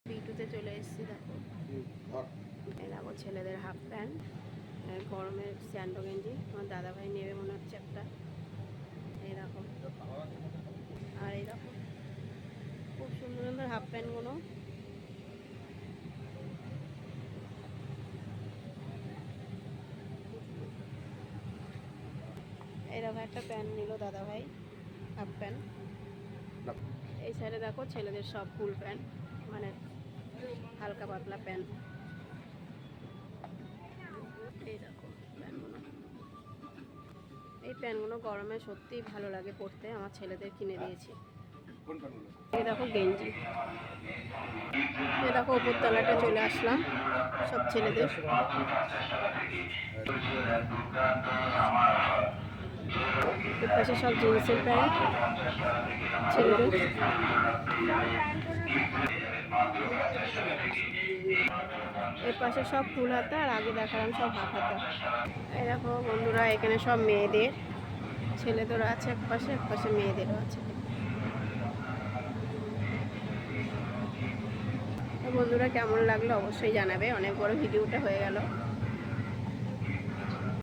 বিটুতে চলে এসেছি। দেখো এই দেখো ছেলেদের হাফ প্যান্ট, গরমের স্যান্ডো গেঞ্জি। আমার দাদাভাই নেবে মনে হচ্ছে একটা। এই দেখো, আর এই দেখো খুব সুন্দর সুন্দর হাফ প্যান্টগুলো। এই দেখো একটা প্যান্ট নিল দাদাভাই, হাফ প্যান্ট। এই সাইডে দেখো ছেলেদের সব ফুল প্যান্ট, মানে হালকা পাতলা প্যান্ট। এই দেখো প্যান্টগুলো, এই প্যান্টগুলো গরমে সত্যিই ভালো লাগে পরতে, আমার ছেলেদের কিনে দিয়েছি। এই দেখো গেঞ্জি। এই দেখো উপর তলাটা চলে আসলাম সব ছেলেদের। এর পাশে সব জিন্সের প্যান্ট ছেলেদের। এর পাশে সব ফুল হাতা, আর আগে দেখালাম সব হাফ হাতা। এই দেখো বন্ধুরা, এখানে সব মেয়েদের, ছেলেদেরও আছে এক পাশে মেয়েদেরও আছে। বন্ধুরা কেমন লাগলো অবশ্যই জানাবে। অনেক বড় ভিডিওটা হয়ে গেল।